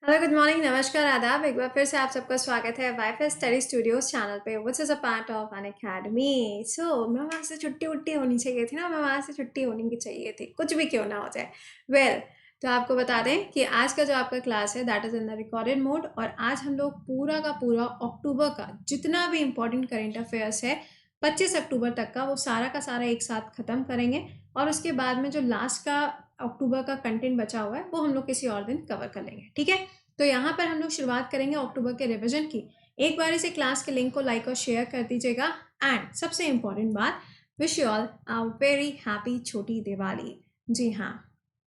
Hello good morning नमस्कार आदाब। एक बार फिर से आप सबका स्वागत है वाईफाई स्टडी स्टूडियोज चैनल पे which is a part of an academy. मैं वहाँ से छुट्टी उट्टी होनी चाहिए थी ना, मैं वहाँ से छुट्टी होनी की चाहिए थी, कुछ भी क्यों ना हो जाए। तो आपको बता दें कि आज का जो आपका क्लास है that is in the recorded mode, और आज हम लोग पूरा का पूरा अक्टूबर का जितना भी इम्पोर्टेंट करेंट अफेयर्स है 25 अक्टूबर तक का, वो सारा का सारा एक साथ ख़त्म करेंगे। और उसके बाद में जो लास्ट का अक्टूबर का कंटेंट बचा हुआ है वो हम लोग किसी और दिन कवर कर लेंगे, ठीक है। तो यहाँ पर हम लोग शुरुआत करेंगे अक्टूबर के रिवीजन की। एक बार इसे क्लास के लिंक को लाइक और शेयर कर दीजिएगा। एंड सबसे इम्पॉर्टेंट बात, wish you all a very happy छोटी दिवाली। जी हाँ,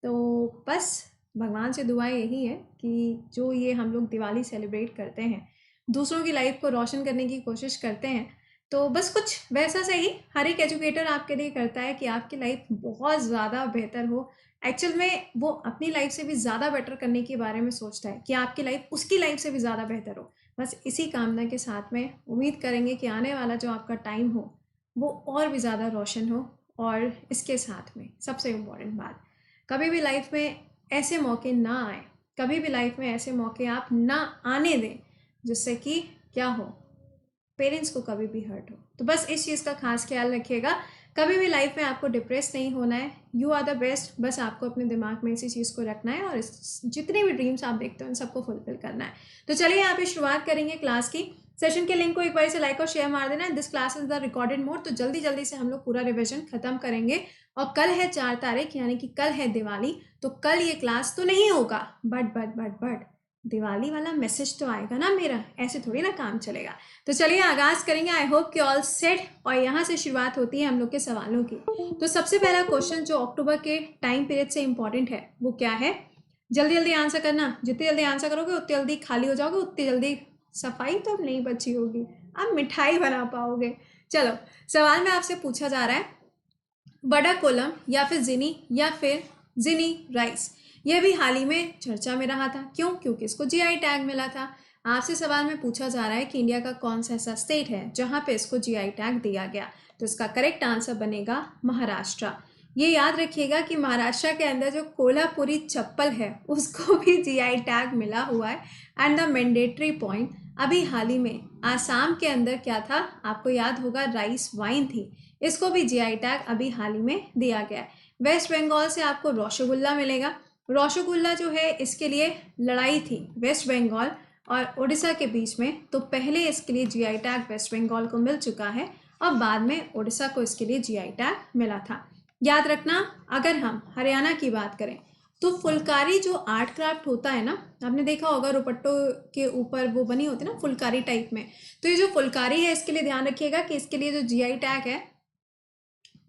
तो बस भगवान से दुआ यही है कि जो ये हम लोग दिवाली सेलिब्रेट करते हैं, दूसरों की लाइफ को रोशन करने की कोशिश करते हैं, तो बस कुछ वैसा से ही हर एक एजुकेटर आपके लिए करता है कि आपकी लाइफ बहुत ज़्यादा बेहतर हो। एक्चुअल में वो अपनी लाइफ से भी ज़्यादा बेटर करने के बारे में सोचता है कि आपकी लाइफ उसकी लाइफ से भी ज़्यादा बेहतर हो। बस इसी कामना के साथ में उम्मीद करेंगे कि आने वाला जो आपका टाइम हो वो और भी ज़्यादा रोशन हो। और इसके साथ में सबसे इम्पोर्टेंट बात, कभी भी लाइफ में ऐसे मौके ना आए, कभी भी लाइफ में ऐसे मौके आप ना आने दें जिससे कि क्या हो, पेरेंट्स को कभी भी हर्ट हो। तो बस इस चीज़ का खास ख्याल रखिएगा। कभी भी लाइफ में आपको डिप्रेस नहीं होना है, यू आर द बेस्ट। बस आपको अपने दिमाग में इसी चीज़ को रखना है और जितने भी ड्रीम्स आप देखते हो उन सबको फुलफिल करना है। तो चलिए यहाँ पे शुरुआत करेंगे क्लास की। सेशन के लिंक को एक बार से लाइक और शेयर मार देना है। This class is the recorded mode. तो जल्दी जल्दी से हम लोग पूरा रिविजन खत्म करेंगे। और कल है 4 तारीख, यानी कि कल है दिवाली। तो कल ये क्लास तो नहीं होगा, बट दिवाली वाला मैसेज तो आएगा ना मेरा, ऐसे थोड़ी ना काम चलेगा। तो चलिए आगाज करेंगे। आई होप कि ऑल सेट। और यहाँ से शुरुआत होती है हम लोग के सवालों की। तो सबसे पहला क्वेश्चन जो अक्टूबर के टाइम पीरियड से इंपॉर्टेंट है वो क्या है, जल्दी जल्दी आंसर करना। जितनी जल्दी आंसर करोगे उतनी जल्दी खाली हो जाओगे, उतनी जल्दी सफाई तो अब नहीं बची होगी, अब मिठाई बना पाओगे। चलो, सवाल में आपसे पूछा जा रहा है बड़ा कोलम या फिर जिनी या फिर जिनी राइस। यह भी हाल ही में चर्चा में रहा था। क्यों? क्योंकि इसको जीआई टैग मिला था। आपसे सवाल में पूछा जा रहा है कि इंडिया का कौन सा ऐसा स्टेट है जहां पे इसको जीआई टैग दिया गया। तो इसका करेक्ट आंसर बनेगा महाराष्ट्र। ये याद रखिएगा कि महाराष्ट्र के अंदर जो कोल्हापुरी चप्पल है उसको भी जीआई टैग मिला हुआ है। एंड द मैंडेटरी पॉइंट, अभी हाल ही में आसाम के अंदर क्या था आपको याद होगा, राइस वाइन थी। इसको भी जीआई टैग अभी हाल ही में दिया गया है। वेस्ट बंगाल से आपको रसगुल्ला मिलेगा। रसगुल्ला जो है इसके लिए लड़ाई थी वेस्ट बंगाल और उड़ीसा के बीच में, तो पहले इसके लिए जीआई टैग वेस्ट बंगाल को मिल चुका है और बाद में उड़ीसा को इसके लिए जीआई टैग मिला था। याद रखना, अगर हम हरियाणा की बात करें तो फुलकारी जो आर्ट क्राफ्ट होता है ना, आपने देखा होगा रुपट्टों के ऊपर वो बनी होती है ना फुलकारी टाइप में। तो ये जो फुलकारी है इसके लिए ध्यान रखिएगा कि इसके लिए जो जीआई टैग है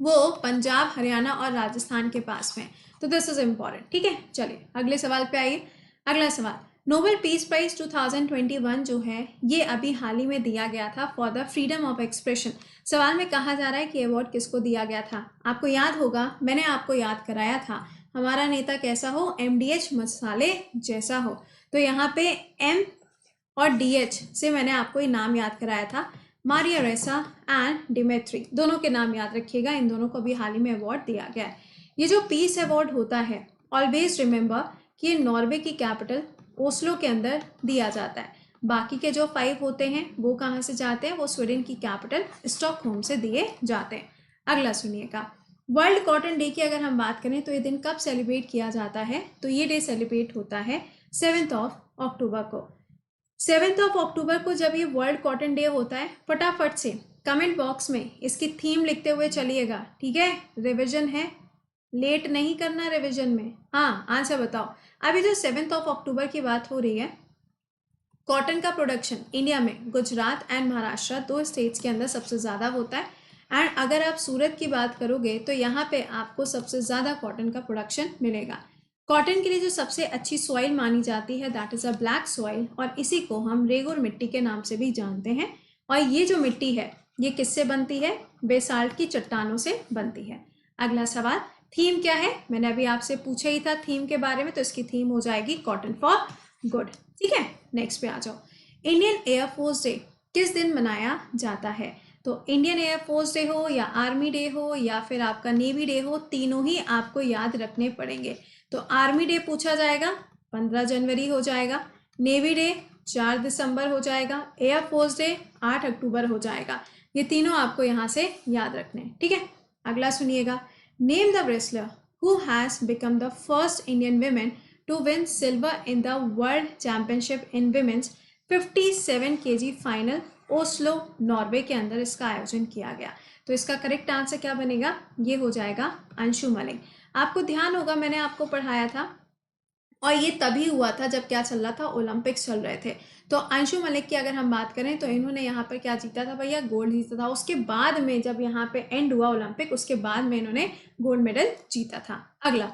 वो पंजाब, हरियाणा और राजस्थान के पास में। तो दिस इज इम्पॉर्टेंट, ठीक है। चलिए अगले सवाल पे आइए। अगला सवाल, नोबेल पीस प्राइज 2021 जो है ये अभी हाल ही में दिया गया था for the freedom of expression. सवाल में कहा जा रहा है कि अवार्ड किसको दिया गया था। आपको याद होगा, मैंने आपको याद कराया था, हमारा नेता कैसा हो, एमडीएच मसाले जैसा हो। तो यहाँ पे एम और डीएच से मैंने आपको ये नाम याद कराया था, मारिया रेसा एंड डिमेट्री, दोनों के नाम याद रखिएगा। इन दोनों को भी हाल ही में अवार्ड दिया गया है। ये जो पीस अवार्ड होता है, ऑलवेज रिमेंबर कि ये नॉर्वे की कैपिटल ओस्लो के अंदर दिया जाता है। बाकी के जो 5 होते हैं वो कहाँ से जाते हैं, वो स्वीडन की कैपिटल स्टॉकहोम से दिए जाते हैं। अगला सुनिएगा, वर्ल्ड कॉटन डे की अगर हम बात करें तो ये दिन कब सेलिब्रेट किया जाता है, तो ये डे सेलिब्रेट होता है 7 अक्टूबर को। 7 अक्टूबर को जब ये वर्ल्ड कॉटन डे होता है, फटाफट से कमेंट बॉक्स में इसकी थीम लिखते हुए चलिएगा, ठीक है। रिवीजन है, लेट नहीं करना रिवीजन में। हाँ, आंसर बताओ। अभी जो 7 अक्टूबर की बात हो रही है, कॉटन का प्रोडक्शन इंडिया में गुजरात एंड महाराष्ट्र 2 स्टेट्स के अंदर सबसे ज़्यादा होता है। एंड अगर आप सूरत की बात करोगे तो यहाँ पे आपको सबसे ज़्यादा कॉटन का प्रोडक्शन मिलेगा। कॉटन के लिए जो सबसे अच्छी सॉइल मानी जाती है that is a black soil, और इसी को हम रेगुर मिट्टी के नाम से भी जानते हैं। और ये जो मिट्टी है ये किससे बनती है, बेसाल्ट की चट्टानों से बनती है। अगला सवाल, थीम क्या है, मैंने अभी आपसे पूछा ही था थीम के बारे में, तो इसकी थीम हो जाएगी कॉटन फॉर गुड, ठीक है। नेक्स्ट पे आ जाओ, इंडियन एयरफोर्स डे किस दिन मनाया जाता है। तो इंडियन एयरफोर्स डे हो या आर्मी डे हो या फिर आपका नेवी डे हो, तीनों ही आपको याद रखने पड़ेंगे। तो आर्मी डे पूछा जाएगा 15 जनवरी हो जाएगा। नेवी डे 4 दिसंबर हो जाएगा, एयरफोर्स डे 8 अक्टूबर हो जाएगा। ये तीनों आपको यहाँ से याद रखने हैं, ठीक है। अगला सुनिएगा, name the wrestler who has become the first Indian women to win silver in the world championship in women's 57 kg final, Oslo Norway के अंदर इसका आयोजन किया गया। तो इसका करेक्ट आंसर क्या बनेगा, ये हो जाएगा अंशु मलिक। आपको ध्यान होगा मैंने आपको पढ़ाया था, और ये तभी हुआ था जब क्या चल रहा था, ओलंपिक्स चल रहे थे। तो अंशु मलिक की अगर हम बात करें तो इन्होंने यहाँ पर क्या जीता था भैया, गोल्ड जीता था। उसके बाद में जब यहाँ पे एंड हुआ ओलंपिक, उसके बाद में इन्होंने गोल्ड मेडल जीता था। अगला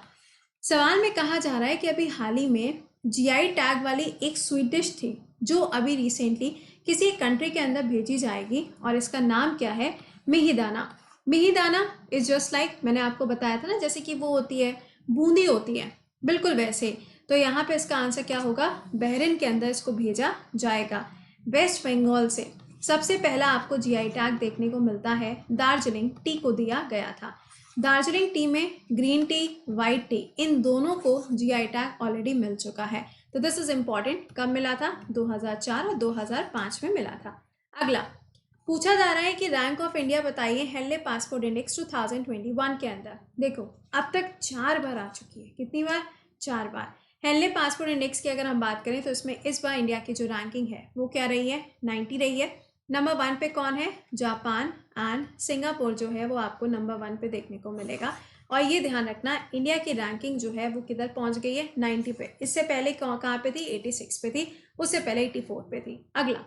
सवाल में कहा जा रहा है कि अभी हाल ही में जीआई टैग वाली एक स्वीट डिश थी जो अभी रिसेंटली किसी एक कंट्री के अंदर भेजी जाएगी, और इसका नाम क्या है, mihidana. Mihidana is just like, मैंने आपको बताया था ना, जैसे कि वो होती है बूंदी होती है, बिल्कुल वैसे। तो यहाँ पे इसका आंसर क्या होगा, बहरीन के अंदर इसको भेजा जाएगा। वेस्ट बंगाल से सबसे पहला आपको जीआई टैग देखने को मिलता है, दार्जिलिंग टी को दिया गया था। दार्जिलिंग टी में ग्रीन टी, वाइट टी, इन दोनों को जीआई टैग ऑलरेडी मिल चुका है। तो दिस इज इंपॉर्टेंट, कब मिला था, 2004 और 2005 में मिला था। अगला पूछा जा रहा है कि रैंक ऑफ इंडिया बताइए हेनले पासपोर्ट इंडेक्स 2021 के अंदर। देखो अब तक 4 बार आ चुकी है, कितनी बार, 4 बार। हेनले पासपोर्ट इंडेक्स की अगर हम बात करें तो इसमें इस बार इंडिया की जो रैंकिंग है वो क्या रही है, 90 रही है। नंबर 1 पे कौन है, जापान, एंड सिंगापुर जो है वो आपको नंबर 1 पे देखने को मिलेगा। और ये ध्यान रखना, इंडिया की रैंकिंग जो है वो किधर पहुंच गई है, 90 पे। इससे पहले कहाँ पे थी, 86 पे थी, उससे पहले 84 पे थी। अगला,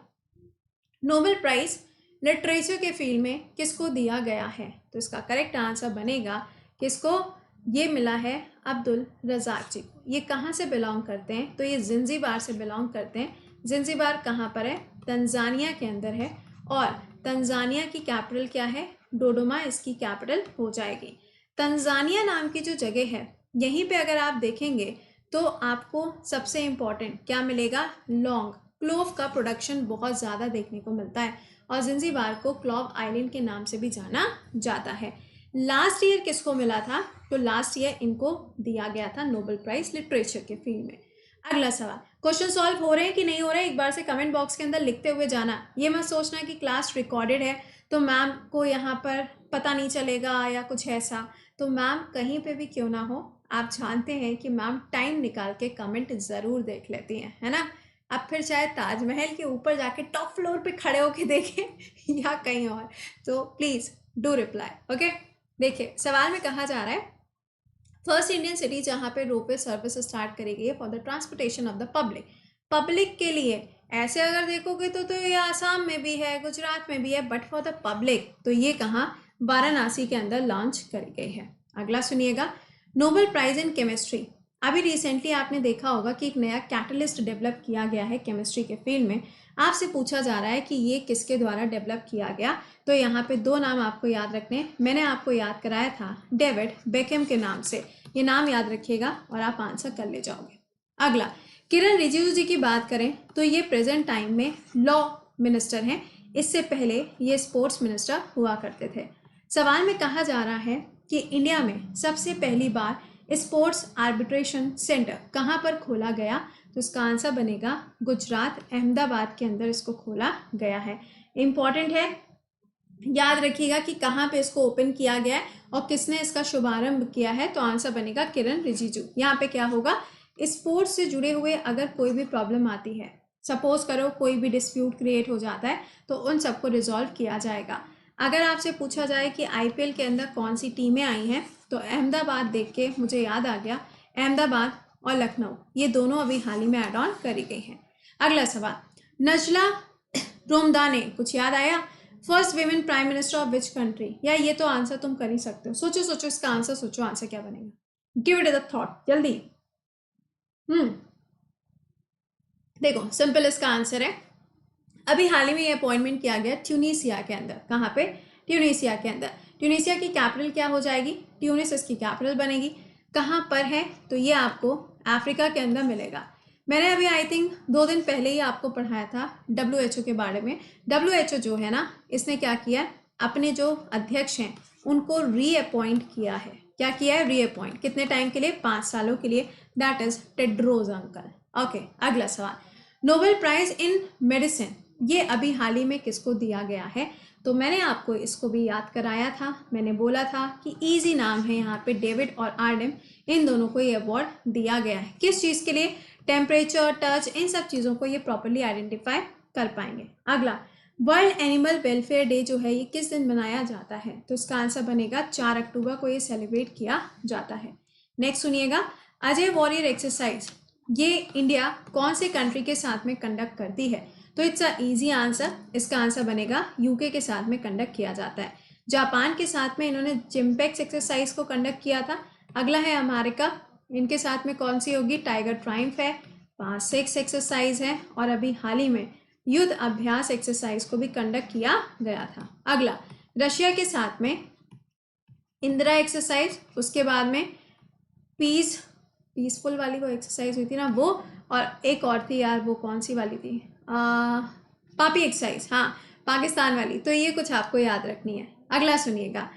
नोबेल प्राइज लिटरेचर के फील्ड में किसको दिया गया है, तो इसका करेक्ट आंसर बनेगा किसको, ये मिला है अब्दुल रज़ाक जी को। ये कहाँ से बिलोंग करते हैं, तो ये जिंजीबार से बिलोंग करते हैं। जिंजीबार कहाँ पर है, तंजानिया के अंदर है, और तंजानिया की कैपिटल क्या है, डोडोमा इसकी कैपिटल हो जाएगी। तंजानिया नाम की जो जगह है, यहीं पे अगर आप देखेंगे तो आपको सबसे इम्पॉर्टेंट क्या मिलेगा, लौंग, क्लोव का प्रोडक्शन बहुत ज़्यादा देखने को मिलता है, और जिंजीबार को क्लोव आइलैंड के नाम से भी जाना जाता है। लास्ट ईयर किसको मिला था, तो लास्ट ईयर इनको दिया गया था नोबेल प्राइज लिटरेचर के फील्ड में। अगला सवाल, क्वेश्चन सॉल्व हो रहे हैं कि नहीं हो रहे हैं, एक बार से कमेंट बॉक्स के अंदर लिखते हुए जाना। ये मत सोचना कि क्लास रिकॉर्डेड है तो मैम को यहाँ पर पता नहीं चलेगा या कुछ ऐसा। तो मैम कहीं पे भी क्यों ना हो, आप जानते हैं कि मैम टाइम निकाल के कमेंट ज़रूर देख लेती हैं, है ना। अब फिर चाहे ताजमहल के ऊपर जाके टॉप फ्लोर पे खड़े होके देखें या कहीं और, तो प्लीज़ डू रिप्लाई, ओके। देखिए सवाल में कहा जा रहा है, फर्स्ट इंडियन सिटी जहाँ पे रोपवे सर्विस स्टार्ट करी गई है for the transportation of the public. Public के लिए, ऐसे अगर देखोगे तो ये आसाम में भी है, गुजरात में भी है, बट फॉर द पब्लिक तो ये कहाँ, वाराणसी के अंदर लॉन्च करी गई है। अगला सुनिएगा, नोबेल प्राइज इन केमिस्ट्री। अभी रिसेंटली आपने देखा होगा कि एक नया कैटलिस्ट डेवलप किया गया है केमिस्ट्री के फील्ड में। आपसे पूछा जा रहा है कि ये किसके द्वारा डेवलप किया गया, तो यहाँ पे 2 नाम आपको याद रखने हैं। मैंने आपको याद कराया था डेविड बेकहम के नाम से, ये नाम याद रखिएगा और आप आंसर कर ले जाओगे। अगला, किरण रिजिजू जी की बात करें तो ये प्रेजेंट टाइम में लॉ मिनिस्टर हैं, इससे पहले ये स्पोर्ट्स मिनिस्टर हुआ करते थे। सवाल में कहा जा रहा है कि इंडिया में सबसे पहली बार स्पोर्ट्स आर्बिट्रेशन सेंटर कहाँ पर खोला गया, तो इसका आंसर बनेगा गुजरात, अहमदाबाद के अंदर इसको खोला गया है। इंपॉर्टेंट है, याद रखिएगा कि कहाँ पे इसको ओपन किया गया है और किसने इसका शुभारंभ किया है, तो आंसर बनेगा किरण रिजिजू। यहाँ पे क्या होगा, स्पोर्ट्स से जुड़े हुए अगर कोई भी प्रॉब्लम आती है, सपोज करो कोई भी डिस्प्यूट क्रिएट हो जाता है, तो उन सबको रिजॉल्व किया जाएगा। अगर आपसे पूछा जाए कि आईपीएल के अंदर कौन सी टीमें आई हैं, तो अहमदाबाद देख के मुझे याद आ गया, अहमदाबाद और लखनऊ ये दोनों अभी हाल ही में एड ऑन करी गई हैं। अगला सवाल, नजला रोमदाने, कुछ याद आया, first women prime minister of which country. या ये तो आंसर तुम कर ही सकते हो, सोचो सोचो इसका आंसर, सोचो आंसर क्या बनेगा, गिव इट द थॉट जल्दी। देखो सिंपल इसका आंसर है, अभी हाल ही में ये अपॉइंटमेंट किया गया ट्यूनीसिया के अंदर। कहाँ पे, ट्यूनीसिया के अंदर। ट्यूनीसिया की कैपिटल क्या हो जाएगी, ट्यूनिस इसकी कैपिटल बनेगी। कहाँ पर है, तो ये आपको अफ्रीका के अंदर मिलेगा। मैंने अभी आई थिंक 2 दिन पहले ही आपको पढ़ाया था WHO के बारे में। WHO जो है ना, इसने क्या किया, अपने जो अध्यक्ष हैं उनको रीअपॉइंट किया है। क्या किया है, रीअपॉइंट, कितने टाइम के लिए, 5 सालों के लिए, that is Tedros uncle. Okay, अगला सवाल, नोबेल प्राइज इन मेडिसिन ये अभी हाल ही में किसको दिया गया है? तो मैंने आपको इसको भी याद कराया था, मैंने बोला था कि इजी नाम है यहाँ पे, डेविड और आर्डेम, इन दोनों को ये अवार्ड दिया गया है। किस चीज़ के लिए? टेम्परेचर, टच, इन सब चीज़ों को ये प्रॉपरली आइडेंटिफाई कर पाएंगे। अगला, वर्ल्ड एनिमल वेलफेयर डे जो है ये किस दिन मनाया जाता है? तो इसका आंसर बनेगा 4 अक्टूबर को ये सेलिब्रेट किया जाता है। नेक्स्ट सुनिएगा, अजय वॉरियर एक्सरसाइज ये इंडिया कौन से कंट्री के साथ में कंडक्ट करती है? तो इट्स अ इजी आंसर, इसका आंसर बनेगा यूके के साथ में कंडक्ट किया जाता है। जापान के साथ में इन्होंने जिम्पेक्स एक्सरसाइज को कंडक्ट किया था। अगला है अमेरिका, इनके साथ में कौन सी होगी? टाइगर ट्रायम्फ है, 5-6 एक्सरसाइज है, और अभी हाल ही में युद्ध अभ्यास एक्सरसाइज को भी कंडक्ट किया गया था। अगला, रशिया के साथ में इंदिरा एक्सरसाइज, उसके बाद में पीसफुल वाली वो एक्सरसाइज हुई थी ना वो, और एक और थी यार, वो कौन सी वाली थी? पापी एक्सरसाइज, हाँ, पाकिस्तान वाली। तो ये कुछ आपको याद रखनी है। अगला सुनिएगा,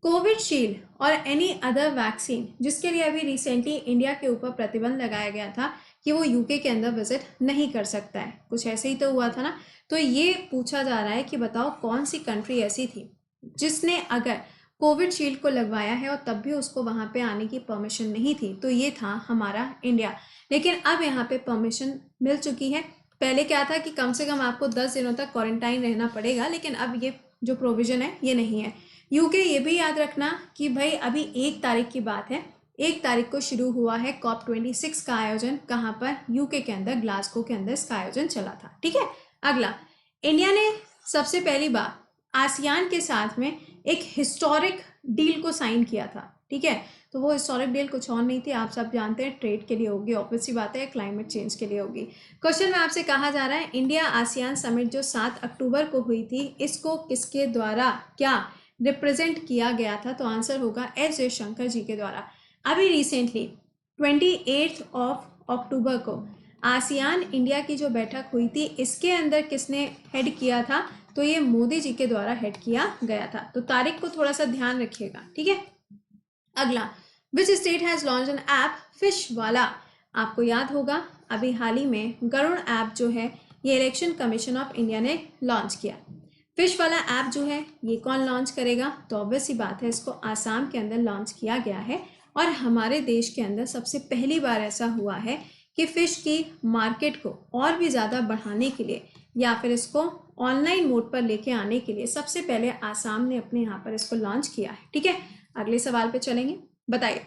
कोविशील्ड और एनी अदर वैक्सीन जिसके लिए अभी रिसेंटली इंडिया के ऊपर प्रतिबंध लगाया गया था कि वो यूके के अंदर विजिट नहीं कर सकता है, कुछ ऐसे ही तो हुआ था ना। तो ये पूछा जा रहा है कि बताओ कौन सी कंट्री ऐसी थी जिसने अगर कोविशील्ड को लगवाया है और तब भी उसको वहाँ पे आने की परमिशन नहीं थी? तो ये था हमारा इंडिया। लेकिन अब यहाँ पे परमिशन मिल चुकी है। पहले क्या था कि कम से कम आपको 10 दिनों तक क्वारंटाइन रहना पड़ेगा, लेकिन अब ये जो प्रोविजन है ये नहीं है। यूके, ये भी याद रखना कि भाई अभी 1 तारीख की बात है, 1 तारीख को शुरू हुआ है COP26 का आयोजन। कहाँ पर? यूके के अंदर, ग्लासगो के अंदर इसका आयोजन चला था। ठीक है। अगला, इंडिया ने सबसे पहली बार आसियान के साथ में एक हिस्टोरिक डील को साइन किया था। ठीक है, तो वो हिस्टोरिक डील कुछ और नहीं थी, आप सब जानते हैं, ट्रेड के लिए होगी, ऑब्वियस सी बात है, क्लाइमेट चेंज के लिए होगी। क्वेश्चन में आपसे कहा जा रहा है, इंडिया आसियान समिट जो 7 अक्टूबर को हुई थी, इसको किसके द्वारा क्या रिप्रेजेंट किया गया था? तो आंसर होगा एस जयशंकर जी के द्वारा। अभी रिसेंटली 28 अक्टूबर को आसियान इंडिया की जो बैठक हुई थी, इसके अंदर किसने हेड किया था? तो ये मोदी जी के द्वारा हेड किया गया था। तो तारीख को थोड़ा सा ध्यान रखिएगा। ठीक है। अगला, which state has launch N app fish वाला? आपको याद होगा अभी हाल ही में गरुड़ ऐप जो है ये इलेक्शन कमीशन ऑफ इंडिया ने लॉन्च किया। फिश वाला ऐप जो है ये कौन लॉन्च करेगा? तो ऑब्वियस सी बात है, इसको आसाम के अंदर लॉन्च किया गया है, और हमारे देश के अंदर सबसे पहली बार ऐसा हुआ है कि फ़िश की मार्केट को और भी ज़्यादा बढ़ाने के लिए या फिर इसको ऑनलाइन मोड पर लेके आने के लिए सबसे पहले आसाम ने अपने यहाँ पर इसको लॉन्च किया है। ठीक है, अगले सवाल पे चलेंगे। बताइए,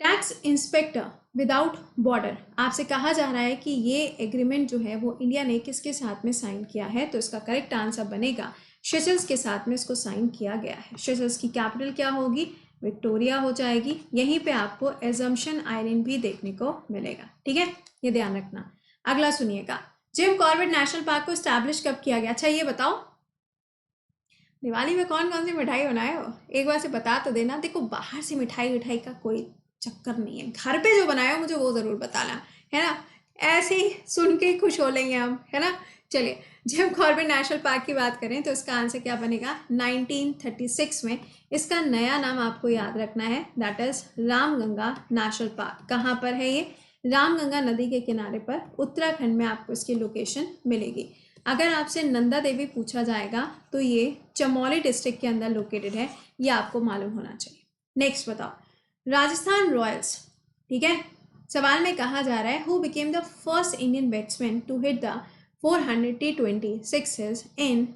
टैक्स इंस्पेक्टर विदाउट बॉर्डर, आपसे कहा जा रहा है कि ये एग्रीमेंट जो है वो इंडिया ने किसके साथ में साइन किया है? तो इसका करेक्ट आंसर बनेगा सेशल्स के साथ में इसको साइन किया गया है। सेशल्स की कैपिटल क्या होगी? विक्टोरिया हो जाएगी। यहीं पे आपको एजम्पशन आइलैंड भी देखने को मिलेगा। ठीक है, ये ध्यान रखना। अगला सुनिएगा, जिम कॉर्बेट नेशनल पार्क को स्टैब्लिश कब किया गया? अच्छा ये बताओ, दिवाली में कौन कौन सी मिठाई बनाए हो? एक बार से बता तो देना। देखो, बाहर से मिठाई विठाई का कोई चक्कर नहीं है, घर पे जो बनाया हो मुझे वो ज़रूर बताना, है ना? ऐसे ही सुन के ही खुश हो लेंगे हम, है ना? चलिए, जिम कॉर्बेट नेशनल पार्क की बात करें तो इसका आंसर क्या बनेगा? 1936 में इसका नया नाम आपको याद रखना है, that is Ramganga national park. कहाँ पर है ये? रामगंगा नदी के किनारे पर, उत्तराखंड में आपको इसकी लोकेशन मिलेगी। अगर आपसे नंदा देवी पूछा जाएगा तो ये चमोली डिस्ट्रिक्ट के अंदर लोकेटेड है, ये आपको मालूम होना चाहिए। नेक्स्ट बताओ, राजस्थान रॉयल्स। ठीक है, सवाल में कहा जा रहा है, who became the first Indian batsman to hit the 400 T20 sixes in,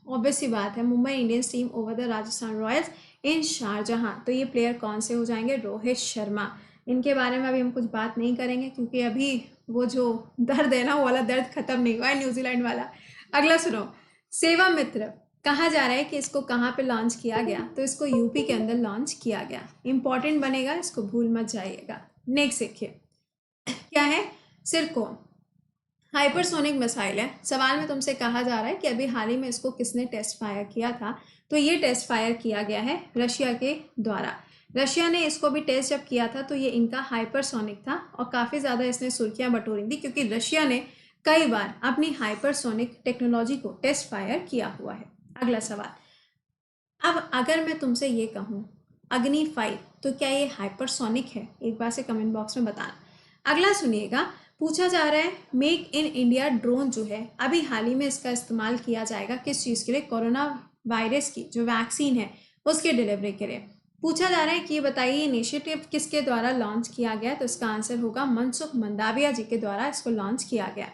obvious सी बात है, Mumbai Indians team over the Rajasthan Royals in Sharjah. तो ये प्लेयर कौन से हो जाएंगे? रोहित शर्मा। इनके बारे में अभी हम कुछ बात नहीं करेंगे क्योंकि अभी वो जो दर्द है ना, वो वाला दर्द खत्म नहीं हुआ है, न्यूजीलैंड वाला। अगला सुनो, सेवा मित्र, कहा जा रहा है कि इसको कहाँ पे लॉन्च किया गया? तो इसको यूपी के अंदर लॉन्च किया गया। इंपॉर्टेंट बनेगा, इसको भूल मत जाइएगा। नेक्स्ट देखिए, क्या है? सिरकोन हाइपरसोनिक मिसाइल है। सवाल में तुमसे कहा जा रहा है कि अभी हाल ही में इसको किसने टेस्ट फायर किया था? तो ये टेस्ट फायर किया गया है रशिया के द्वारा। रशिया ने इसको भी टेस्ट जब किया था तो ये इनका हाइपरसोनिक था, और काफ़ी ज़्यादा इसने सुर्खियां बटोरी थी क्योंकि रशिया ने कई बार अपनी हाइपरसोनिक टेक्नोलॉजी को टेस्ट फायर किया हुआ है। अगला सवाल, अब अगर मैं तुमसे ये कहूँ अग्नि 5, तो क्या ये हाइपरसोनिक है? एक बार से कमेंट बॉक्स में बताना। अगला सुनिएगा, पूछा जा रहा है मेक इन इंडिया ड्रोन जो है अभी हाल ही में इसका इस्तेमाल किया जाएगा किस चीज़ के लिए, कोरोना वायरस की जो वैक्सीन है उसके डिलीवरी के लिए। पूछा जा रहा है कि ये बताइए इनिशिएटिव किसके द्वारा लॉन्च किया गया, तो इसका आंसर होगा मनसुख मंडाविया जी के द्वारा इसको लॉन्च किया गया।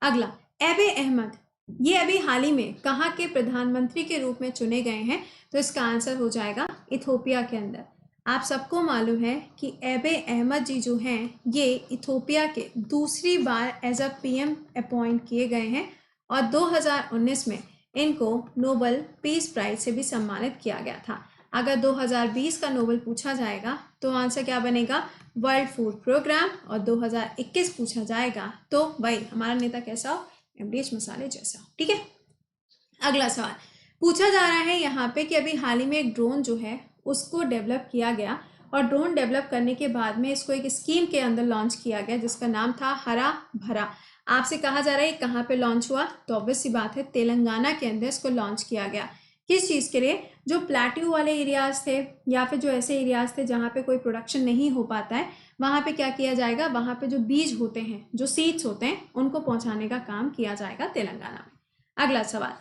अगला, एबे अहमद ये अभी हाल ही में कहाँ के प्रधानमंत्री के रूप में चुने गए हैं, तो इसका आंसर हो जाएगा इथोपिया के अंदर। आप सबको मालूम है कि एबे अहमद जी जो हैं ये इथोपिया के दूसरी बार एज अ पीएम अपॉइंट किए गए हैं और 2019 में इनको नोबेल पीस प्राइज से भी सम्मानित किया गया था। अगर 2020 का नोबेल पूछा जाएगा तो आंसर क्या बनेगा, वर्ल्ड फूड प्रोग्राम, और 2021 पूछा जाएगा तो वही हमारा नेता कैसा हो, एमडीएच मसाले जैसा। ठीक है, अगला सवाल पूछा जा रहा है यहाँ पे कि अभी हाल ही में एक ड्रोन जो है उसको डेवलप किया गया और ड्रोन डेवलप करने के बाद में इसको एक स्कीम के अंदर लॉन्च किया गया जिसका नाम था हरा भरा। आपसे कहा जा रहा है कहाँ पे लॉन्च हुआ, तो ऑब्वियस सी बात है तेलंगाना के अंदर इसको लॉन्च किया गया। किस चीज़ के लिए, जो प्लेट्यू वाले एरियाज थे या फिर जो ऐसे एरियाज थे जहाँ पे कोई प्रोडक्शन नहीं हो पाता है, वहाँ पे क्या किया जाएगा, वहाँ पे जो बीज होते हैं, जो सीड्स होते हैं, उनको पहुँचाने का काम किया जाएगा तेलंगाना में। अगला सवाल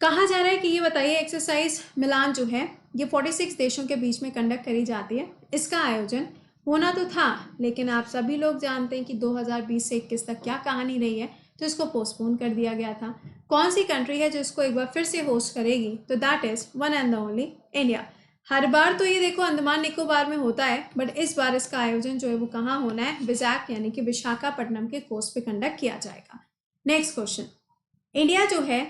कहा जा रहा है कि ये बताइए एक्सरसाइज मिलान जो है ये 46 देशों के बीच में कंडक्ट करी जाती है। इसका आयोजन होना तो था लेकिन आप सभी लोग जानते हैं कि 2020 से 21 तक क्या कहानी रही है, तो इसको पोस्टपोन कर दिया गया था। कौन सी कंट्री है जो इसको एक बार फिर से होस्ट करेगी, तो that is one and the only India. हर बार तो ये देखो अंडमान निकोबार में होता है, बट इस बार इसका आयोजन जो है वो कहाँ होना है, विजैक यानी कि विशाखापट्टनम के कोस्ट पे कंडक्ट किया जाएगा। नेक्स्ट क्वेश्चन, इंडिया जो है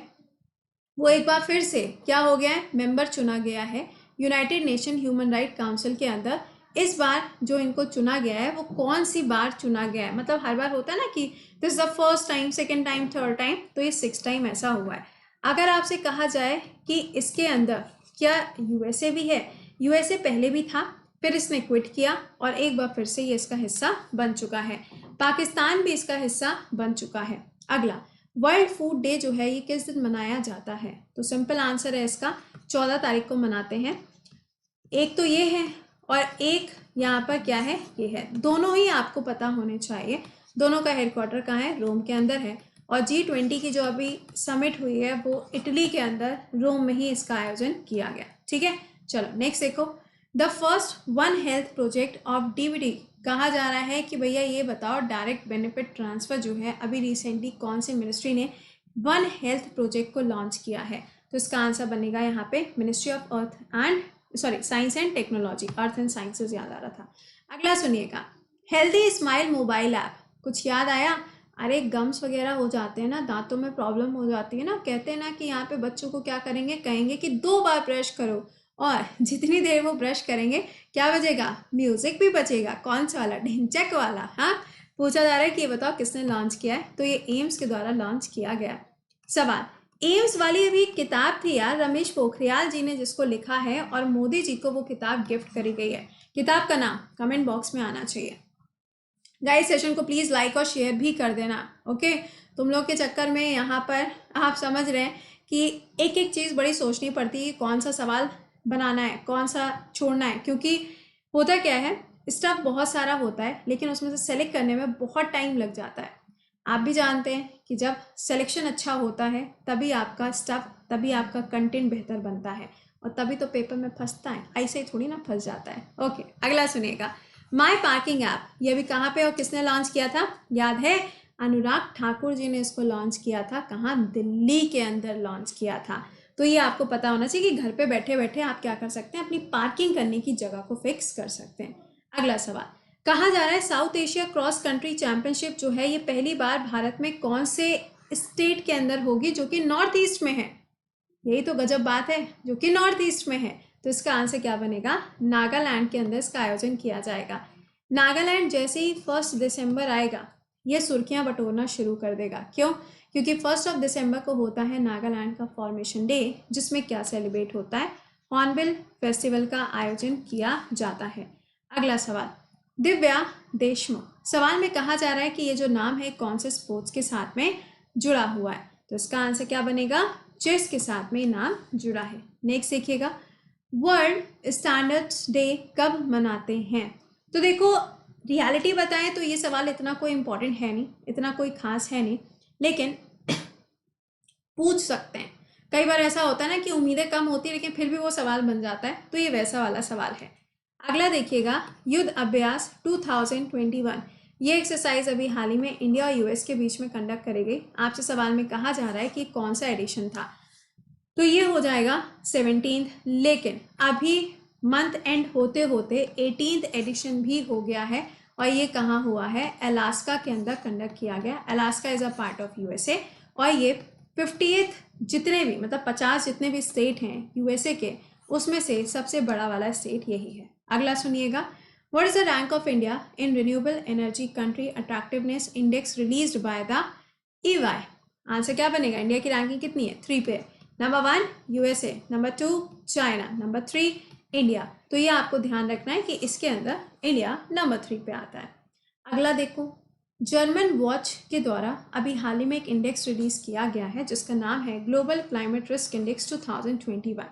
वो एक बार फिर से क्या हो गया है, मेंबर चुना गया है United nation human right council के अंदर। इस बार जो इनको चुना गया है वो कौन सी बार चुना गया है, मतलब हर बार होता है ना कि this is the first time, second time, third time, तो ये 6 टाइम ऐसा हुआ है। अगर आपसे कहा जाए कि इसके अंदर क्या यूएसए भी है, यूएसए पहले भी था फिर इसने क्विट किया और एक बार फिर से ये इसका हिस्सा बन चुका है। पाकिस्तान भी इसका हिस्सा बन चुका है। अगला, वर्ल्ड फूड डे जो है ये किस दिन मनाया जाता है, तो सिंपल आंसर है इसका 14 तारीख को मनाते हैं। एक तो ये है और एक यहाँ पर क्या है, ये है। दोनों ही आपको पता होने चाहिए। दोनों का हेडक्वार्टर कहाँ है, रोम के अंदर है। और G20 की जो अभी समिट हुई है वो इटली के अंदर रोम में ही इसका आयोजन किया गया। ठीक है, चलो नेक्स्ट देखो, the first one health project of DBT. कहा जा रहा है कि भैया ये बताओ डायरेक्ट बेनिफिट ट्रांसफ़र जो है अभी रिसेंटली कौन सी मिनिस्ट्री ने वन हेल्थ प्रोजेक्ट को लॉन्च किया है, तो इसका आंसर बनेगा यहाँ पे ministry of earth and science and technology, earth and sciences याद आ रहा था। अगला सुनिएगा, हेल्दी स्माइल मोबाइल ऐप, कुछ याद आया, अरे गम्स वगैरह हो जाते हैं ना, दांतों में प्रॉब्लम हो जाती है ना, कहते हैं ना कि यहाँ पे बच्चों को क्या करेंगे, कहेंगे कि 2 बार ब्रश करो और जितनी देर वो ब्रश करेंगे क्या बजेगा, म्यूजिक भी बजेगा। कौन सा वाला, ढिंचक वाला। हाँ, पूछा जा रहा है कि ये बताओ किसने लॉन्च किया है, तो ये एम्स के द्वारा लॉन्च किया गया। सवाल, एम्स वाली अभी किताब थी यार, रमेश पोखरियाल जी ने जिसको लिखा है और मोदी जी को वो किताब गिफ्ट करी गई है। किताब का नाम कमेंट बॉक्स में आना चाहिए। गाइस सेशन को प्लीज़ लाइक और शेयर भी कर देना। ओके, तुम लोग के चक्कर में यहाँ पर आप समझ रहे हैं कि एक एक चीज़ बड़ी सोचनी पड़ती है, कौन सा सवाल बनाना है, कौन सा छोड़ना है, क्योंकि होता क्या है स्टफ बहुत सारा होता है लेकिन उसमें से सेलेक्ट करने में बहुत टाइम लग जाता है। आप भी जानते हैं कि जब सिलेक्शन अच्छा होता है तभी आपका स्टफ, तभी आपका कंटेंट बेहतर बनता है और तभी तो पेपर में फंसता है, ऐसे ही थोड़ी ना फंस जाता है। ओके, अगला सुनिएगा, माई पार्किंग ऐप, ये भी कहाँ पे और किसने लॉन्च किया था, याद है अनुराग ठाकुर जी ने इसको लॉन्च किया था। कहाँ, दिल्ली के अंदर लॉन्च किया था। तो ये आपको पता होना चाहिए कि घर पे बैठे बैठे आप क्या कर सकते हैं, अपनी पार्किंग करने की जगह को फिक्स कर सकते हैं। अगला सवाल, कहा जा रहा है south Asia cross country championship जो है ये पहली बार भारत में कौन से स्टेट के अंदर होगी, जो कि नॉर्थ ईस्ट में है। यही तो गजब बात है, जो कि नॉर्थ ईस्ट में है, तो इसका आंसर क्या बनेगा, नागालैंड के अंदर इसका आयोजन किया जाएगा। नागालैंड जैसे ही 1 दिसंबर आएगा ये सुर्खियां बटोरना शुरू कर देगा। क्यों, क्योंकि 1 दिसंबर को होता है नागालैंड का फॉर्मेशन डे, जिसमें क्या सेलिब्रेट होता है, हॉर्नबिल फेस्टिवल का आयोजन किया जाता है। अगला सवाल, दिव्या देशमुख, सवाल में कहा जा रहा है कि ये जो नाम है कौन से स्पोर्ट्स के साथ में जुड़ा हुआ है, तो इसका आंसर क्या बनेगा, चेस के साथ में नाम जुड़ा है। नेक्स्ट देखिएगा, वर्ल्ड स्टैंडर्ड्स डे कब मनाते हैं, तो देखो रियलिटी बताएं तो ये सवाल इतना कोई इंपॉर्टेंट है नहीं, इतना कोई खास है नहीं, लेकिन पूछ सकते हैं। कई बार ऐसा होता है ना कि उम्मीदें कम होती है लेकिन फिर भी वो सवाल बन जाता है, तो ये वैसा वाला सवाल है। अगला देखिएगा, युद्ध अभ्यास 2021। ये एक्सरसाइज अभी हाल ही में इंडिया और यूएस के बीच में कंडक्ट करी गई। आपसे सवाल में कहा जा रहा है कि कौन सा एडिशन था, तो ये हो जाएगा 17th, लेकिन अभी मंथ एंड होते होते 18th एडिशन भी हो गया है। और ये कहाँ हुआ है? अलास्का के अंदर कंडक्ट किया गया। Alaska is a part of USA, और ये 50th जितने भी, मतलब 50 जितने भी स्टेट हैं यूएसए के, उसमें से सबसे बड़ा वाला स्टेट यही है। अगला सुनिएगा, what is the rank of India in renewable energy country attractiveness index released by the EY? Answer क्या बनेगा? इंडिया की रैंकिंग कितनी है? 3 पे। Number 1 USA, number 2 China, number 3 India. तो ये आपको ध्यान रखना है कि इसके अंदर इंडिया नंबर 3 पे आता है। अगला देखो, जर्मन वॉच के द्वारा अभी हाल ही में एक इंडेक्स रिलीज किया गया है जिसका नाम है ग्लोबल क्लाइमेट रिस्क इंडेक्स 2021।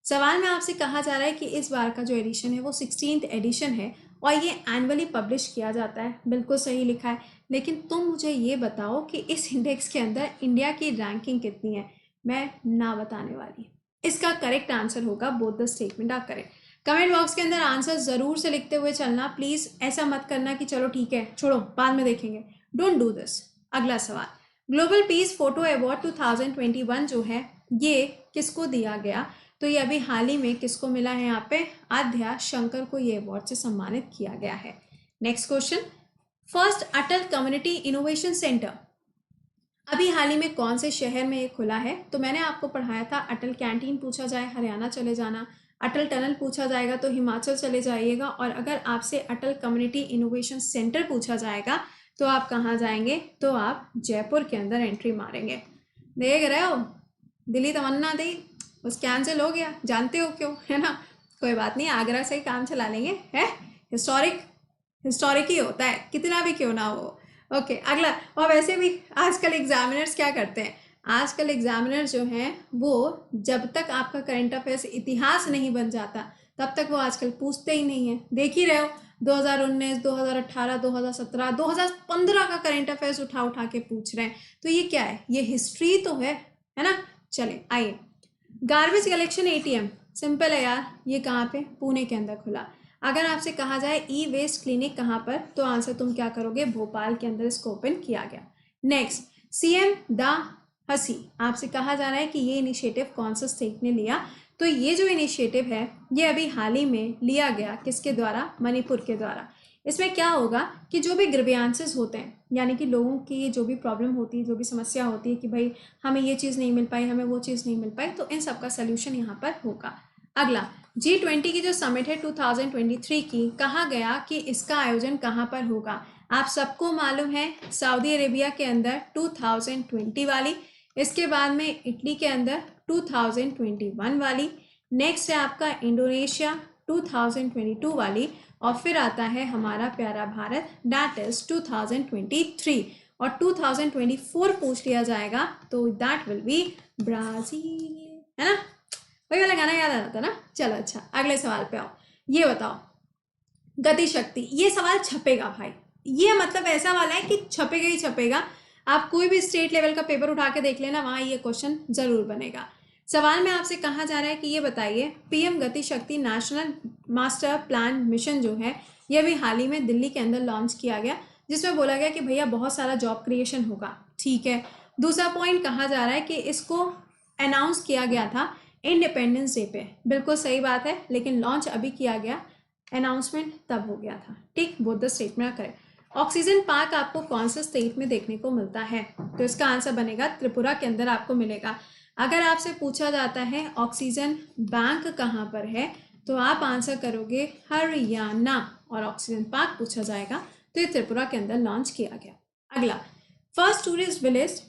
सवाल में आपसे कहा जा रहा है कि इस बार का जो एडिशन है वो 16th एडिशन है और ये एनुअली पब्लिश किया जाता है। बिल्कुल सही लिखा है, लेकिन तुम मुझे ये बताओ कि इस इंडेक्स के अंदर इंडिया की रैंकिंग कितनी है? मैं ना बताने वाली। इसका करेक्ट आंसर होगा both the statement are correct. Comment box के अंदर आंसर जरूर से लिखते हुए चलना प्लीज। ऐसा मत करना कि चलो ठीक है छोड़ो बाद में देखेंगे, डोंट डू दिस। अगला सवाल, ग्लोबल पीस फोटो अवार्ड 2021 जो है ये किसको दिया गया? तो ये अभी हाल ही में किसको मिला है? यहाँ पे आद्या शंकर को ये अवार्ड से सम्मानित किया गया है। नेक्स्ट क्वेश्चन, फर्स्ट अटल कम्युनिटी इनोवेशन सेंटर अभी हाल ही में कौन से शहर में ये खुला है? तो मैंने आपको पढ़ाया था, अटल कैंटीन पूछा जाए हरियाणा चले जाना, अटल टनल पूछा जाएगा तो हिमाचल चले जाइएगा, और अगर आपसे अटल कम्युनिटी इनोवेशन सेंटर पूछा जाएगा तो आप कहाँ जाएंगे? तो आप जयपुर के अंदर एंट्री मारेंगे। देख रहे हो, दिल्ली तमन्ना थी, बस कैंसिल हो गया, जानते हो क्यों, है ना? कोई बात नहीं, आगरा से ही काम चला लेंगे, है हिस्टोरिक ही होता है कितना भी क्यों ना हो। ओके अगला, और वैसे भी आजकल एग्जामिनर्स क्या करते हैं? आजकल एग्जामिनर्स जो हैं वो जब तक आपका करंट अफेयर्स इतिहास नहीं बन जाता तब तक वो आजकल पूछते ही नहीं है। देख ही रहे हो 2019, 2018, 2017, 2015 का करंट अफेयर्स उठा उठा के पूछ रहे हैं। तो ये क्या है? ये हिस्ट्री तो है ना? चले आइए, गार्बेज कलेक्शन एटीएम सिंपल है यार, ये कहाँ पे? पुणे के अंदर खुला। अगर आपसे कहा जाए ई वेस्ट क्लिनिक कहाँ पर, तो आंसर तुम क्या करोगे? भोपाल के अंदर इसको ओपन किया गया। नेक्स्ट, सीएम दा हसी, आपसे कहा जा रहा है कि ये इनिशिएटिव कौन सा स्टेट ने लिया? तो ये जो इनिशिएटिव है ये अभी हाल ही में लिया गया, किसके द्वारा? मणिपुर के द्वारा। इसमें क्या होगा कि जो भी ग्रीवियंसेस होते हैं, यानी कि लोगों की जो भी प्रॉब्लम होती है, जो भी समस्या होती है कि भाई हमें ये चीज़ नहीं मिल पाई, हमें वो चीज़ नहीं मिल पाई, तो इन सब का सोल्यूशन यहाँ पर होगा। अगला, G20 की जो समिट है 2023 की, कहा गया कि इसका आयोजन कहाँ पर होगा? आप सबको मालूम है सऊदी अरेबिया के अंदर 2020 वाली, इसके बाद में इटली के अंदर 2021 वाली, नेक्स्ट है आपका इंडोनेशिया 2022 वाली, और फिर आता है हमारा प्यारा भारत, दैट इज 2023, और 2024 पूछ लिया जाएगा तो दैट विल बी ब्राजील, है ना? वही वाला गाना याद आ रहा था ना। चलो अच्छा, अगले सवाल पे आओ। ये बताओ, गति शक्ति, ये सवाल छपेगा भाई, ये मतलब ऐसा वाला है कि छपेगा ही छपेगा। आप कोई भी स्टेट लेवल का पेपर उठा के देख लेना, वहां ये क्वेश्चन जरूर बनेगा। सवाल में आपसे कहा जा रहा है कि ये बताइए, पीएम गति शक्ति नेशनल मास्टर प्लान मिशन जो है ये अभी हाल ही में दिल्ली के अंदर लॉन्च किया गया, जिसमें बोला गया कि भैया बहुत सारा जॉब क्रिएशन होगा। ठीक है, दूसरा पॉइंट कहा जा रहा है कि इसको अनाउंस किया गया था इंडिपेंडेंस डे पे। बिल्कुल सही बात है, लेकिन लॉन्च अभी किया गया, अनाउंसमेंट तब हो गया था। ठीक, बोथ द स्टेट में करें। ऑक्सीजन पार्क आपको कौन सा स्टेट में देखने को मिलता है? तो इसका आंसर बनेगा त्रिपुरा के अंदर आपको मिलेगा। अगर आपसे पूछा जाता है ऑक्सीजन बैंक कहाँ पर है, तो आप आंसर करोगे हरियाणा, और ऑक्सीजन पार्क पूछा जाएगा तो ये त्रिपुरा के अंदर लॉन्च किया गया। अगला, फर्स्ट टूरिस्ट विलेज,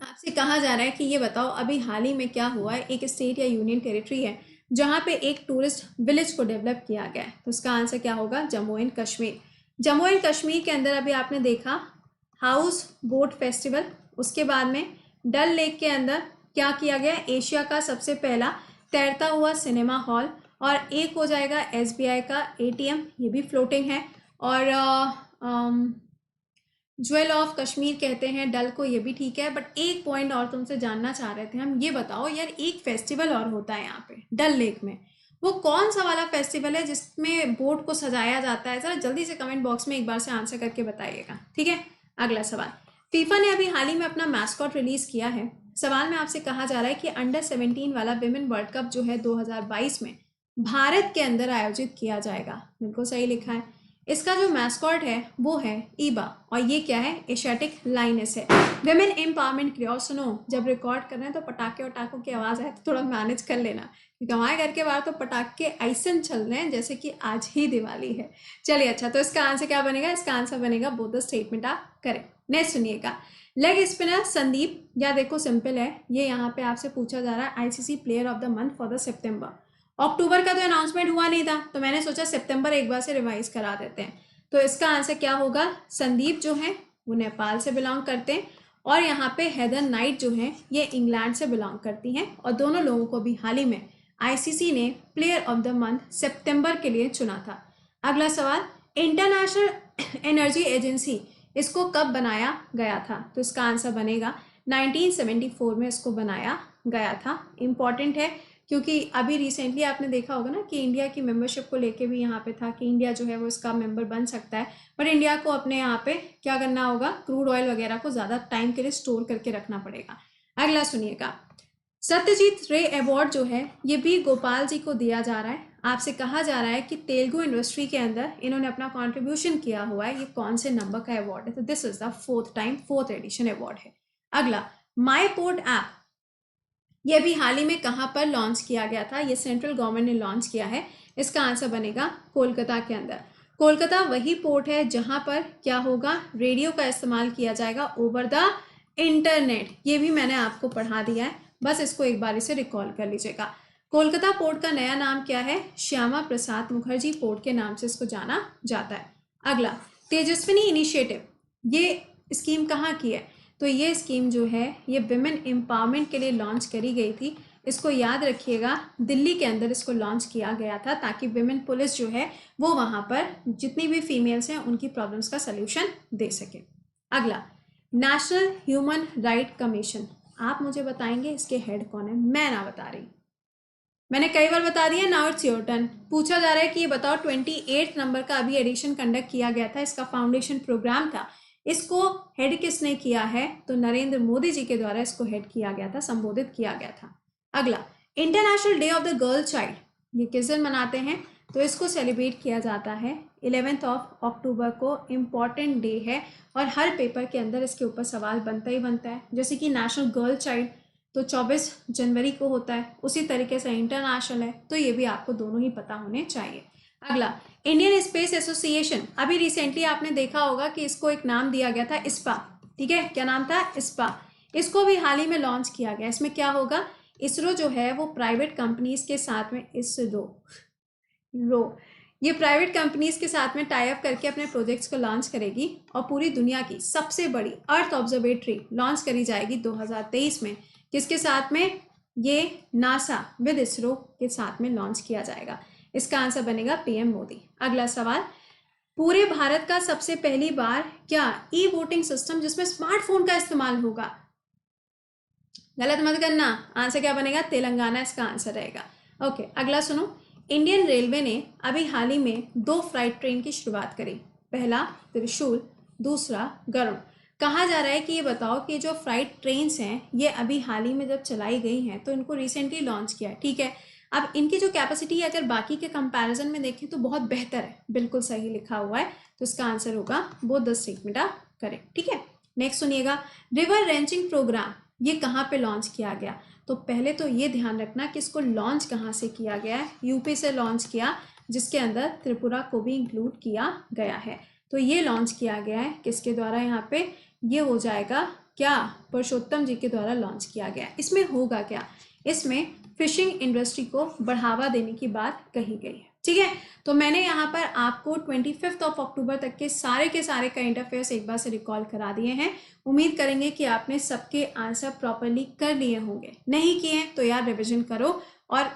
आपसे कहा जा रहा है कि ये बताओ अभी हाल ही में क्या हुआ है, एक स्टेट या यूनियन टेरिटरी है जहाँ पे एक टूरिस्ट विलेज को डेवलप किया गया है, तो उसका आंसर क्या होगा? जम्मू एंड कश्मीर। जम्मू एंड कश्मीर के अंदर अभी आपने देखा हाउस बोट फेस्टिवल, उसके बाद में डल लेक के अंदर क्या किया गया? एशिया का सबसे पहला तैरता हुआ सिनेमा हॉल, और एक हो जाएगा एसबीआई का एटीएम, ये भी फ्लोटिंग है। और ज्वेल ऑफ कश्मीर कहते हैं डल को, ये भी ठीक है। बट एक पॉइंट और तुमसे जानना चाह रहे थे हम, ये बताओ यार, एक फेस्टिवल और होता है यहाँ पे डल लेक में, वो कौन सा वाला फेस्टिवल है जिसमें बोट को सजाया जाता है? जरा जल्दी से कमेंट बॉक्स में एक बार से आंसर करके बताइएगा, ठीक है। अगला सवाल, फीफा ने अभी हाल ही में अपना मैस्कॉट रिलीज किया है। सवाल में आपसे कहा जा रहा है कि अंडर 17 वाला विमेन वर्ल्ड कप जो है 2022 में भारत के अंदर आयोजित किया जाएगा। बिल्कुल सही लिखा है। इसका जो मैस्कॉट है वो है ईबा, और ये क्या है? एशियाटिक लाइनेस है। विमेन एम्पावरमेंट के लिए। और सुनो, जब रिकॉर्ड कर रहे हैं तो पटाखे वटाखों की आवाज़ आए तो थोड़ा मैनेज कर लेना, क्योंकि हमारे घर के बाहर तो पटाखे ऐसे चल रहे हैं जैसे कि आज ही दिवाली है। चलिए, अच्छा, तो इसका आंसर क्या बनेगा? इसका आंसर बनेगा बोथ द स्टेटमेंट आप करें। नेक्स्ट सुनिएगा, लेग स्पिनर संदीप, या देखो सिंपल है, ये यहाँ पे आपसे पूछा जा रहा है ICC player of the month for the September. अक्टूबर का तो अनाउंसमेंट हुआ नहीं था, तो मैंने सोचा सितंबर एक बार से रिवाइज करा देते हैं। तो इसका आंसर क्या होगा? संदीप जो है वो नेपाल से बिलोंग करते हैं, और यहाँ पे हेदर नाइट जो है ये इंग्लैंड से बिलोंग करती हैं, और दोनों लोगों को भी हाल ही में आईसीसी ने प्लेयर ऑफ द मंथ सितंबर के लिए चुना था। अगला सवाल, इंटरनेशनल एनर्जी एजेंसी, इसको कब बनाया गया था? तो इसका आंसर बनेगा 1974 में इसको बनाया गया था। इम्पॉर्टेंट है, क्योंकि अभी रिसेंटली आपने देखा होगा ना कि इंडिया की मेंबरशिप को लेके भी यहाँ पे था कि इंडिया जो है वो इसका मेंबर बन सकता है, पर इंडिया को अपने यहाँ पे क्या करना होगा? क्रूड ऑयल वगैरह को ज़्यादा टाइम के लिए स्टोर करके रखना पड़ेगा। अगला सुनिएगा, सत्यजीत रे अवार्ड जो है ये भी गोपाल जी को दिया जा रहा है। आपसे कहा जा रहा है कि तेलुगु इंडस्ट्री के अंदर इन्होंने अपना कॉन्ट्रीब्यूशन किया हुआ है। ये कौन से नंबर का अवार्ड है? तो this is the fourth edition award है। अगला, माई पोर्ट ऐप, ये भी हाल ही में कहाँ पर लॉन्च किया गया था? ये सेंट्रल गवर्नमेंट ने लॉन्च किया है। इसका आंसर बनेगा कोलकाता के अंदर। कोलकाता वही पोर्ट है जहां पर क्या होगा? रेडियो का इस्तेमाल किया जाएगा ओवर द इंटरनेट। ये भी मैंने आपको पढ़ा दिया है, बस इसको एक बार इसे रिकॉल कर लीजिएगा। कोलकाता पोर्ट का नया नाम क्या है? श्यामा प्रसाद मुखर्जी पोर्ट के नाम से इसको जाना जाता है। अगला, तेजस्विनी इनिशिएटिव, ये स्कीम कहाँ की है? तो ये स्कीम जो है ये विमेन एम्पावरमेंट के लिए लॉन्च करी गई थी। इसको याद रखिएगा, दिल्ली के अंदर इसको लॉन्च किया गया था ताकि विमेन पुलिस जो है वो वहाँ पर जितनी भी फीमेल्स हैं उनकी प्रॉब्लम्स का सल्यूशन दे सके। अगला, नेशनल ह्यूमन राइट कमीशन, आप मुझे बताएंगे इसके हेड कौन है? मैं ना बता रही, मैंने कई बार बता दिया। Now it's your turn. पूछा जा रहा है कि ये बताओ 28 नंबर का अभी एडिशन कंडक्ट किया गया था, इसका फाउंडेशन प्रोग्राम था, इसको हेड किसने किया है? तो नरेंद्र मोदी जी के द्वारा इसको हेड किया गया था, संबोधित किया गया था। अगला, international day of the girl child, ये किस दिन मनाते हैं? तो इसको सेलिब्रेट किया जाता है 11 अक्टूबर को। इम्पॉर्टेंट डे है और हर पेपर के अंदर इसके ऊपर सवाल बनता ही बनता है। जैसे कि नेशनल गर्ल चाइल्ड तो 24 जनवरी को होता है, उसी तरीके से इंटरनेशनल है, तो ये भी आपको दोनों ही पता होने चाहिए। अगला, इंडियन स्पेस एसोसिएशन, अभी रिसेंटली आपने देखा होगा कि इसको एक नाम दिया गया था ISPA, ठीक है, क्या नाम था? ISPA। इसको भी हाल ही में लॉन्च किया गया। इसमें क्या होगा? इसरो जो है वो प्राइवेट कंपनीज के साथ में, ये प्राइवेट कंपनीज के साथ में टाई अप करके अपने प्रोजेक्ट्स को लॉन्च करेगी, और पूरी दुनिया की सबसे बड़ी अर्थ ऑब्जर्वेटरी लॉन्च करी जाएगी 2023 में। किसके साथ में? ये नासा विद इसरो के साथ में लॉन्च किया जाएगा। इसका आंसर बनेगा पीएम मोदी। अगला सवाल, पूरे भारत का सबसे पहली बार क्या ई वोटिंग सिस्टम जिसमें स्मार्टफोन का इस्तेमाल होगा? गलत मत करना, आंसर क्या बनेगा? तेलंगाना इसका आंसर रहेगा। ओके, अगला सुनो, इंडियन रेलवे ने अभी हाल ही में 2 फ्राइट ट्रेन की शुरुआत करी। पहला त्रिशूल, दूसरा गरुड़। कहा जा रहा है कि ये बताओ कि जो फ्राइट ट्रेन्स हैं ये अभी हाल ही में जब चलाई गई हैं तो इनको रिसेंटली लॉन्च किया है, ठीक है। अब इनकी जो कैपेसिटी है अगर बाकी के कंपैरिजन में देखें तो बहुत बेहतर है। बिल्कुल सही लिखा हुआ है, तो इसका आंसर होगा बोथ द स्टेटमेंट आप करें, ठीक है। नेक्स्ट सुनिएगा, रिवर रेंचिंग प्रोग्राम ये कहाँ पे लॉन्च किया गया? तो पहले तो ये ध्यान रखना कि इसको लॉन्च कहाँ से किया गया है। यूपी से लॉन्च किया, जिसके अंदर त्रिपुरा को भी इंक्लूड किया गया है। तो ये लॉन्च किया गया है किसके द्वारा? यहाँ पे ये हो जाएगा क्या? पुरुषोत्तम जी के द्वारा लॉन्च किया गया। इसमें होगा क्या? इसमें फिशिंग इंडस्ट्री को बढ़ावा देने की बात कही गई है, ठीक है। तो मैंने यहाँ पर आपको 25 अक्टूबर तक के सारे करंट अफेयर्स एक बार से रिकॉल करा दिए हैं। उम्मीद करेंगे कि आपने सबके आंसर प्रॉपरली कर लिए होंगे। नहीं किए तो यार रिविजन करो, और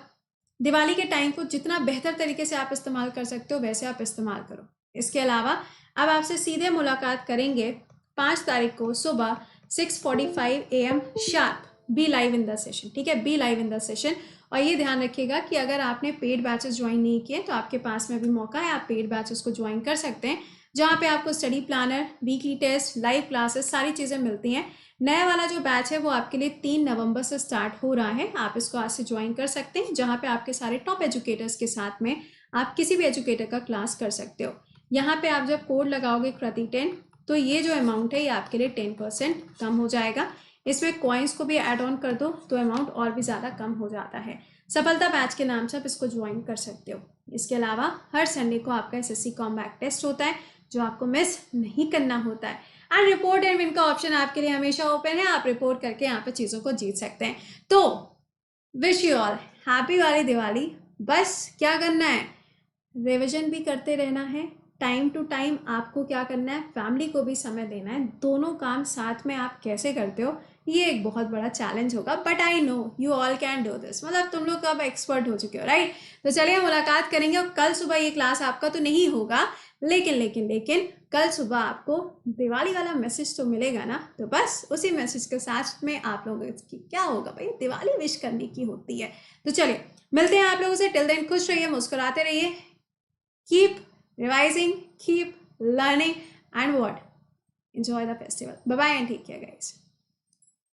दिवाली के टाइम को जितना बेहतर तरीके से आप इस्तेमाल कर सकते हो वैसे आप इस्तेमाल करो। इसके अलावा अब आपसे सीधे मुलाकात करेंगे 5 तारीख को सुबह 6:45 AM sharp. Be live in the session, ठीक है, be live in the session. और ये ध्यान रखिएगा कि अगर आपने पेड बैचेस ज्वाइन नहीं किए तो आपके पास में भी मौका है, आप पेड बैचेस को ज्वाइन कर सकते हैं, जहाँ पे आपको study planner, weekly test, live classes, सारी चीज़ें मिलती हैं। नया वाला जो बैच है वो आपके लिए 3 नवंबर से स्टार्ट हो रहा है, आप इसको आज से ज्वाइन कर सकते हैं, जहाँ पे आपके सारे टॉप एजुकेटर्स के साथ में आप किसी भी एजुकेटर का क्लास कर सकते हो। यहाँ पे आप जब कोड लगाओगे कृति10 तो ये जो अमाउंट है ये आपके लिए 10% कम हो जाएगा। इसमें कॉइन्स को भी ऐड ऑन कर दो तो अमाउंट और भी ज़्यादा कम हो जाता है। सफलता बैच के नाम से आप इसको ज्वाइन कर सकते हो। इसके अलावा हर संडे को आपका SSC कॉम्बैट टेस्ट होता है जो आपको मिस नहीं करना होता है। एंड रिपोर्ट एंड विन का ऑप्शन आपके लिए हमेशा ओपन है, आप रिपोर्ट करके यहाँ पे चीज़ों को जीत सकते हैं। तो विश यू ऑल हैप्पी वाली दिवाली। बस क्या करना है, रिविजन भी करते रहना है, टाइम टू टाइम आपको क्या करना है, फैमिली को भी समय देना है। दोनों काम साथ में आप कैसे करते हो ये एक बहुत बड़ा चैलेंज होगा, but I know you all can do this. मतलब तुम लोग अब एक्सपर्ट हो चुके हो, राइट। तो चलिए मुलाकात करेंगे। और कल सुबह ये क्लास आपका तो नहीं होगा, लेकिन कल सुबह आपको दिवाली वाला मैसेज तो मिलेगा ना। तो बस उसी मैसेज के साथ में आप लोगों की क्या होगा भाई, दिवाली विश करने की होती है। तो चलिए मिलते हैं आप लोगों से। टिल देन खुश रहिए, मुस्कुराते रहिए, keep revising, keep learning, and what? Enjoy the festival. Bye bye and take care, guys.